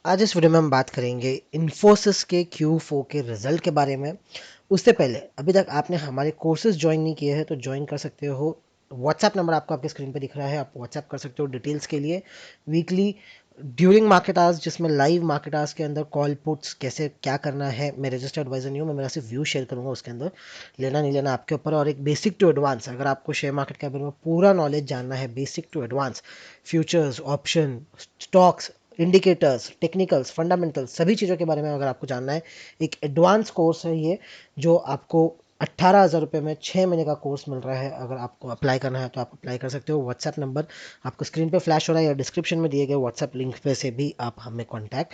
आज इस वीडियो में हम बात करेंगे इन्फोसिस के Q4 के रिजल्ट के बारे में। उससे पहले अभी तक आपने हमारे कोर्सेज ज्वाइन नहीं किए हैं तो ज्वाइन कर सकते हो। व्हाट्सएप नंबर आपको आपके स्क्रीन पे दिख रहा है, आप व्हाट्सएप कर सकते हो डिटेल्स के लिए। वीकली ड्यूरिंग मार्केट आवर्स, जिसमें लाइव मार्केट आवर्स के अंदर कॉल पुट्स कैसे क्या करना है, मैं रजिस्टर्ड एडवाइजर नहीं हूँ, मैं मेरा सिर्फ व्यू शेयर करूंगा। उसके अंदर लेना नहीं लेना आपके ऊपर। और एक बेसिक टू एडवांस, अगर आपको शेयर मार्केट के बारे में पूरा नॉलेज जानना है, basic to advance, futures, option, stocks, indicators, technicals, fundamentals, सभी चीज़ों के बारे में अगर आपको जानना है, एक एडवांस कोर्स है ये, जो आपको 18,000 रुपये में 6 महीने का कोर्स मिल रहा है। अगर आपको अप्लाई करना है तो आप अप्लाई कर सकते हो। व्हाट्सएप नंबर आपको स्क्रीन पे फ्लैश हो रहा है या डिस्क्रिप्शन में दिए गए व्हाट्सएप लिंक पे से भी आप हमें कॉन्टैक्ट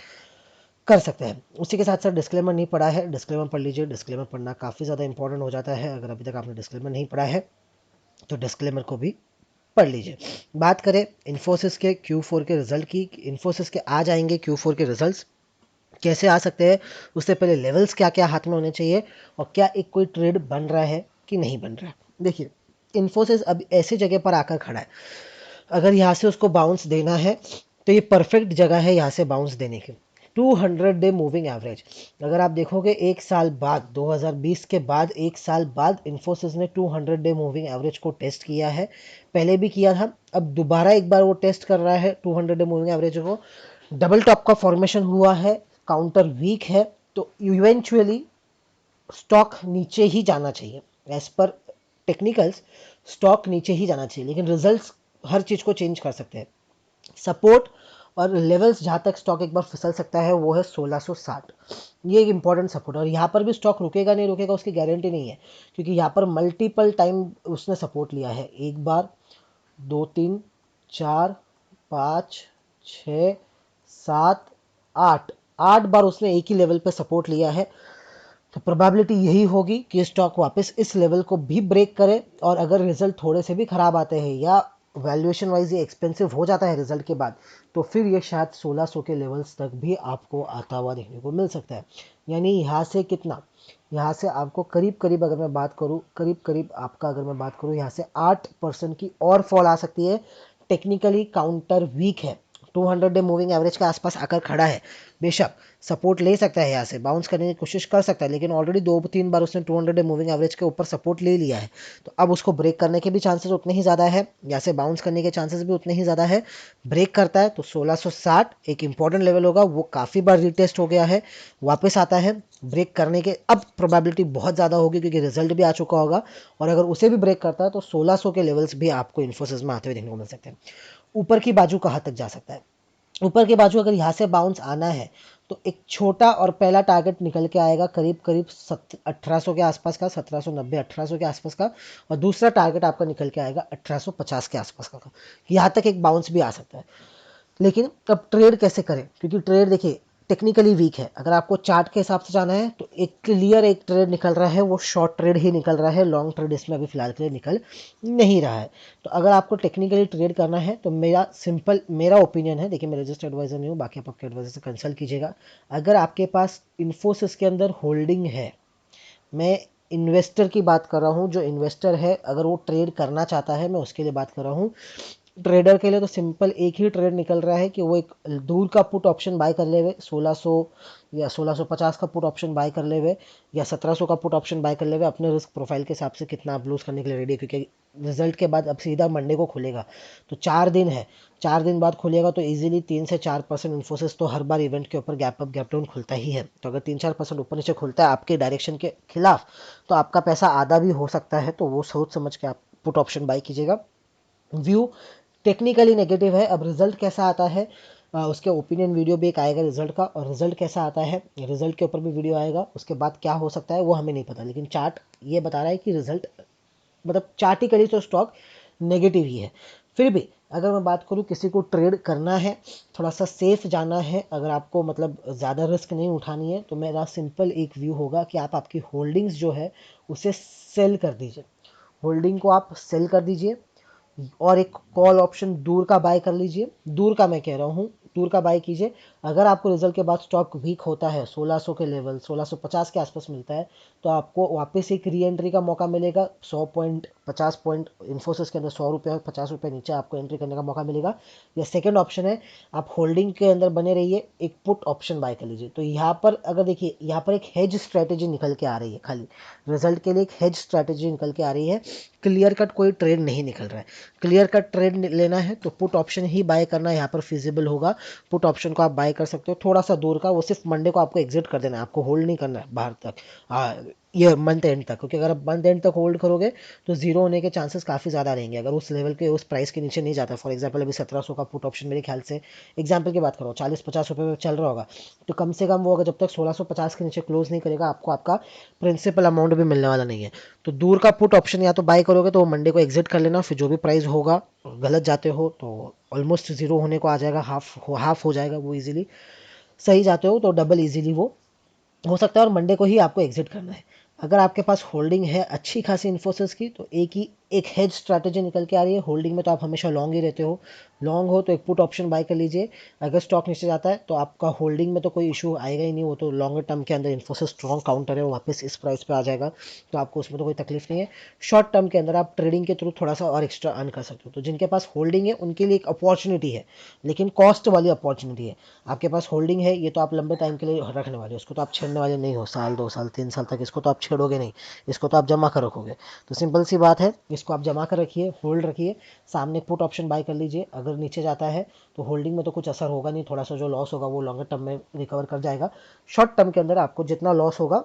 कर सकते हैं। उसी के साथ साथ डिस्क्लेमर नहीं पढ़ा है, डिस्क्लेमर पढ़ लीजिए। डिस्क्लेमर पढ़ना काफ़ी ज़्यादा इंपॉर्टेंट हो जाता है। अगर अभी तक आपने डिस्क्लेमर नहीं पढ़ा है तो डिस्क्लेमर को भी पढ़ लीजिए। बात करें इन्फोसिस के Q4 के रिजल्ट की, इन्फोसिस के आ जाएंगे Q4 के रिजल्ट्स, कैसे आ सकते हैं, उससे पहले लेवल्स क्या क्या हाथ में होने चाहिए, और क्या एक कोई ट्रेड बन रहा है कि नहीं बन रहा है। देखिए, इन्फोसिस अब ऐसी जगह पर आकर खड़ा है, अगर यहाँ से उसको बाउंस देना है तो ये परफेक्ट जगह है यहाँ से बाउंस देने की। 200 डे मूविंग एवरेज, अगर आप देखोगे एक साल बाद, 2020 के बाद एक साल बाद इन्फोसिस ने 200 डे मूविंग एवरेज को टेस्ट किया है। पहले भी किया था, अब दोबारा एक बार वो टेस्ट कर रहा है 200 डे मूविंग एवरेज को। डबल टॉप का फॉर्मेशन हुआ है, काउंटर वीक है, तो इवेंचुअली स्टॉक नीचे ही जाना चाहिए। एज पर टेक्निकल्स स्टॉक नीचे ही जाना चाहिए, लेकिन रिजल्ट्स हर चीज़ को चेंज कर सकते हैं। सपोर्ट और लेवल्स जहाँ तक स्टॉक एक बार फिसल सकता है वो है 1660, ये एक इंपॉर्टेंट सपोर्ट। और यहाँ पर भी स्टॉक रुकेगा नहीं रुकेगा उसकी गारंटी नहीं है, क्योंकि यहाँ पर मल्टीपल टाइम उसने सपोर्ट लिया है। एक बार, दो, तीन, चार, पाँच, छ, सात, आठ, 8 बार उसने एक ही लेवल पे सपोर्ट लिया है। तो प्रोबेबिलिटी यही होगी कि स्टॉक वापस इस लेवल को भी ब्रेक करे। और अगर रिजल्ट थोड़े से भी खराब आते हैं या वैल्यूएशन वाइज ये एक्सपेंसिव हो जाता है रिजल्ट के बाद, तो फिर ये शायद 1600 के लेवल्स तक भी आपको आता हुआ देखने को मिल सकता है। यानी यहाँ से कितना, यहाँ से आपको करीब करीब, अगर मैं बात करूँ करीब करीब आपका, अगर मैं बात करूँ यहाँ से 8% की और फॉल आ सकती है। टेक्निकली काउंटर वीक है, 200 डे मूविंग एवरेज के आसपास आकर खड़ा है। बेशक सपोर्ट ले सकता है, यहाँ से बाउंस करने की कोशिश कर सकता है, लेकिन ऑलरेडी 2-3 बार उसने 200 डे मूविंग एवरेज के ऊपर सपोर्ट ले लिया है। तो अब उसको ब्रेक करने के भी चांसेस उतने ही ज़्यादा है, यहाँ से बाउंस करने के चांसेस भी उतने ही ज़्यादा है। ब्रेक करता है तो 1660 एक इंपॉर्टेंट लेवल होगा, वो काफ़ी बार रिटेस्ट हो गया है, वापस आता है ब्रेक करने के। अब प्रोबेबिलिटी बहुत ज़्यादा होगी क्योंकि रिजल्ट भी आ चुका होगा, और अगर उसे भी ब्रेक करता है तो 1600 के लेवल्स भी आपको इन्फोसिस में आते हुए देखने को मिल सकते हैं। ऊपर की बाजू कहाँ तक जा सकता है, ऊपर के बाजू अगर यहाँ से बाउंस आना है तो एक छोटा और पहला टारगेट निकल के आएगा करीब करीब 1800 के आसपास का, 1790 1800 के आसपास का। और दूसरा टारगेट आपका निकल के आएगा 1850 के आसपास का। यहाँ तक एक बाउंस भी आ सकता है। लेकिन अब ट्रेड कैसे करें, क्योंकि ट्रेड देखिए टेक्निकली वीक है। अगर आपको चार्ट के हिसाब से जाना है तो एक क्लियर एक ट्रेड निकल रहा है, वो शॉर्ट ट्रेड ही निकल रहा है, लॉन्ग ट्रेड इसमें अभी फिलहाल के लिए निकल नहीं रहा है। तो अगर आपको टेक्निकली ट्रेड करना है तो मेरा ओपिनियन है, देखिए मैं रजिस्टर्ड एडवाइजर नहीं हूँ, बाकी आप आपके एडवाइजर से कंसल्ट कीजिएगा। अगर आपके पास इन्फोसिस के अंदर होल्डिंग है, मैं इन्वेस्टर की बात कर रहा हूँ, जो इन्वेस्टर है अगर वो ट्रेड करना चाहता है, मैं उसके लिए बात कर रहा हूँ। ट्रेडर के लिए तो सिंपल एक ही ट्रेड निकल रहा है कि वो एक दूर का पुट ऑप्शन बाय कर ले हुए 1600 या 1650 का पुट ऑप्शन बाय कर ले हुए, या 1700 का पुट ऑप्शन बाय कर ले हुए, अपने रिस्क प्रोफाइल के हिसाब से कितना आप लूज़ करने के लिए रेडी है। क्योंकि रिजल्ट के बाद अब सीधा मंडे को खुलेगा, तो 4 दिन है, 4 दिन बाद खुलेगा, तो इजीली 3 से 4% इन्फोसिस तो हर बार इवेंट के ऊपर गैप अप गैप डाउन खुलता ही है। तो अगर 3-4% ऊपर नीचे खुलता है आपके डायरेक्शन के खिलाफ, तो आपका पैसा आधा भी हो सकता है। तो वो सोच समझ के आप पुट ऑप्शन बाय कीजिएगा। व्यू टेक्निकली नेगेटिव है। अब रिजल्ट कैसा आता है, उसके ओपिनियन वीडियो भी एक आएगा रिजल्ट का, और रिजल्ट कैसा आता है रिजल्ट के ऊपर भी वीडियो आएगा। उसके बाद क्या हो सकता है वो हमें नहीं पता, लेकिन चार्ट ये बता रहा है कि रिजल्ट, मतलब चार्टिकली तो स्टॉक नेगेटिव ही है। फिर भी अगर मैं बात करूँ, किसी को ट्रेड करना है, थोड़ा सा सेफ जाना है, अगर आपको मतलब ज़्यादा रिस्क नहीं उठानी है, तो मेरा सिंपल एक व्यू होगा कि आप आपकी होल्डिंग्स जो है उसे सेल कर दीजिए। होल्डिंग को आप सेल कर दीजिए, और एक कॉल ऑप्शन दूर का बाय कर लीजिए। दूर का मैं कह रहा हूँ, दूर का बाय कीजिए। अगर आपको रिजल्ट के बाद स्टॉक वीक होता है, 1600 के लेवल 1650 के आसपास मिलता है, तो आपको वापस एक री एंट्री का मौका मिलेगा 100 पॉइंट 50 पॉइंट इन्फोसिस के अंदर 100 रुपये और 50 रुपये नीचे आपको एंट्री करने का मौका मिलेगा। या सेकंड ऑप्शन है आप होल्डिंग के अंदर बने रहिए, एक पुट ऑप्शन बाय कर लीजिए। तो यहाँ पर अगर देखिए यहाँ पर एक हेज स्ट्रैटेजी निकल के आ रही है, खाली रिजल्ट के लिए एक हेज स्ट्रैटेजी निकल के आ रही है, क्लियर कट कोई ट्रेड नहीं निकल रहा है। क्लियर कट ट्रेड लेना है तो पुट ऑप्शन ही बाय करना यहाँ पर फिजिबल होगा। पुट ऑप्शन को आप बाय कर सकते हो थोड़ा सा दूर का, वो सिर्फ मंडे को आपको एग्जिट कर देना है, आपको होल्ड नहीं करना है बाहर तक, ये मंथ एंड तक, क्योंकि अगर आप मंथ एंड तक होल्ड करोगे तो जीरो होने के चांसेस काफ़ी ज़्यादा रहेंगे अगर उस लेवल के उस प्राइस के नीचे नहीं जाता। फॉर एग्जांपल अभी 1700 का पुट ऑप्शन मेरे ख्याल से एग्जांपल की बात करो 40-50 रुपये में चल रहा होगा, तो कम से कम वो अगर जब तक 1650 के नीचे क्लोज नहीं करेगा आपको आपका प्रिंसिपल अमाउंट भी मिलने वाला नहीं है। तो दूर का पुट ऑप्शन या तो बाय करोगे तो वो मंडे को एग्जिट कर लेना, फिर जो भी प्राइस होगा गलत जाते हो तो ऑलमोस्ट जीरो होने को आ जाएगा, हाफ हो जाएगा वो इजीली। सही जाते हो तो डबल इजीली वो हो सकता है और मंडे को ही आपको एग्जिट करना है। अगर आपके पास होल्डिंग है अच्छी खासी इन्फोसिस की तो एक हेज स्ट्रैटेजी निकल के आ रही है। होल्डिंग में तो आप हमेशा लॉन्ग ही रहते हो, लॉन्ग हो तो एक पुट ऑप्शन बाय कर लीजिए। अगर स्टॉक नीचे जाता है तो आपका होल्डिंग में तो कोई इशू आएगा ही नहीं, वो तो लॉन्गर टर्म के अंदर इन्फोसिस स्ट्रॉन्ग काउंटर है, वो वापस इस प्राइस पे आ जाएगा, तो आपको उसमें तो कोई तकलीफ नहीं है। शॉर्ट टर्म के अंदर आप ट्रेडिंग के थ्रू थोड़ा सा और एक्स्ट्रा अर्न कर सकते हो। तो जिनके पास होल्डिंग है उनके लिए एक अपॉर्चुनिटी है, लेकिन कॉस्ट वाली अपॉर्चुनिटी है। आपके पास होल्डिंग है ये तो आप लंबे टाइम के लिए रखने वाले हो, उसको तो आप छेड़ने वाले नहीं हो, साल 2 साल 3 साल तक इसको तो आप छेड़ोगे नहीं, इसको तो आप जमा कर रखोगे। तो सिंपल सी बात है, इसको आप जमा कर रखिए, होल्ड रखिए, सामने पुट ऑप्शन बाय कर लीजिए। अगर नीचे जाता है तो होल्डिंग में तो कुछ असर होगा नहीं, थोड़ा सा जो लॉस होगा वो लॉन्गर टर्म में रिकवर कर जाएगा। शॉर्ट टर्म के अंदर आपको जितना लॉस होगा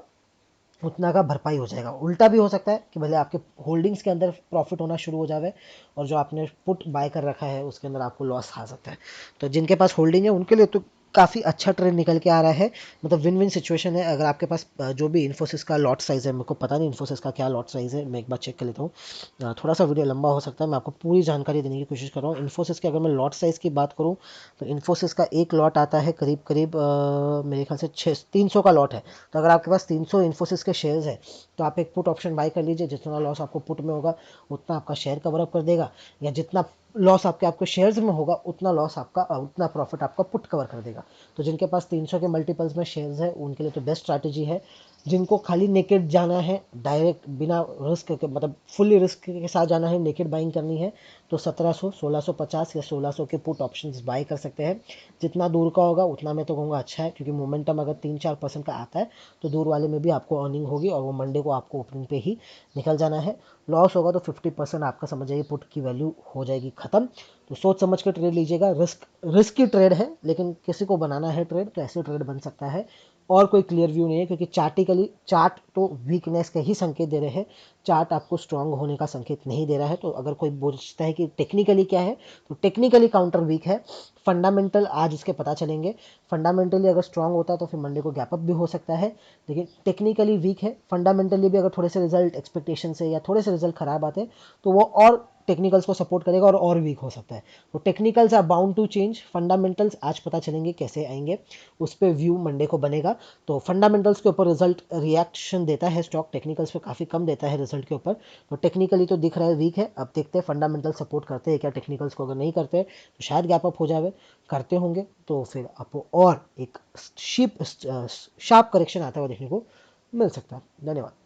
उतना का भरपाई हो जाएगा। उल्टा भी हो सकता है कि भले आपके होल्डिंग्स के अंदर प्रॉफिट होना शुरू हो जाए और जो आपने पुट बाय कर रखा है उसके अंदर आपको लॉस आ सकता है। तो जिनके पास होल्डिंग है उनके लिए तो काफ़ी अच्छा ट्रेंड निकल के आ रहा है, मतलब विन विन सिचुएशन है। अगर आपके पास जो भी इन्फोसिस का लॉट साइज़ है, मेरे को पता नहीं इन्फोसिस का क्या लॉट साइज़ है, मैं एक बार चेक कर लेता हूँ। थोड़ा सा वीडियो लंबा हो सकता है, मैं आपको पूरी जानकारी देने की कोशिश कर रहा हूँ। इन्फोसिस की अगर मैं लॉट साइज़ की बात करूँ तो इन्फोसिस का एक लॉट आता है करीब करीब मेरे ख्याल से 300 का लॉट है। तो अगर आपके पास 300 इन्फोसिस के शेयर्स है तो आप एक पुट ऑप्शन बाय कर लीजिए, जितना लॉस आपको पुट में होगा उतना आपका शेयर कवर अप कर देगा, या जितना लॉस आपके शेयर्स में होगा उतना लॉस आपका उतना प्रॉफिट आपका पुट कवर कर देगा। तो जिनके पास 300 के मल्टीपल्स में शेयर्स है उनके लिए तो बेस्ट स्ट्रैटेजी है। जिनको खाली नेकेड जाना है, डायरेक्ट बिना रिस्क के, मतलब फुल्ली रिस्क के साथ जाना है, नेकेड बाइंग करनी है, तो 1700 1650 या 1600 के पुट ऑप्शंस बाय कर सकते हैं। जितना दूर का होगा उतना मैं तो कहूँगा अच्छा है, क्योंकि मोमेंटम अगर 3-4% का आता है तो दूर वाले में भी आपको अर्निंग होगी और वो मंडे को आपको ओपनिंग पे ही निकल जाना है। लॉस होगा तो 50% आपका समझ जाइए पुट की वैल्यू हो जाएगी ख़त्म। तो सोच समझ के ट्रेड लीजिएगा, रिस्क की ट्रेड है, लेकिन किसी को बनाना है ट्रेड तो ऐसे ट्रेड बन सकता है। और कोई क्लियर व्यू नहीं है, क्योंकि चार्ट तो वीकनेस के ही संकेत दे रहे हैं, चार्ट आपको स्ट्रांग होने का संकेत नहीं दे रहा है। तो अगर कोई पूछता है कि टेक्निकली क्या है, तो टेक्निकली काउंटर वीक है। फंडामेंटल आज उसके पता चलेंगे, फंडामेंटली अगर स्ट्रांग होता है तो फिर मंडे को गैप अप भी हो सकता है, लेकिन टेक्निकली वीक है। फंडामेंटली भी अगर थोड़े से रिजल्ट एक्सपेक्टेशन से या थोड़े से रिजल्ट खराब आते हैं तो वो और टेक्निकल्स को सपोर्ट करेगा और वीक हो सकता है। तो technicals are bound to change, fundamentals आज पता चलेंगे कैसे आएंगे, उस पर व्यू मंडे को बनेगा। तो फंडामेंटल्स के ऊपर रिजल्ट रिएक्शन देता है स्टॉक, टेक्निकल्स पे काफ़ी कम देता है रिजल्ट के ऊपर। तो टेक्निकली तो दिख रहा है वीक है, अब देखते हैं फंडामेंटल सपोर्ट करते हैं क्या टेक्निकल्स को। अगर नहीं करते तो शायद गैप अप हो जाए, करते होंगे तो फिर आपको और एक शार्प करेक्शन आता हुआ देखने को मिल सकता है। धन्यवाद।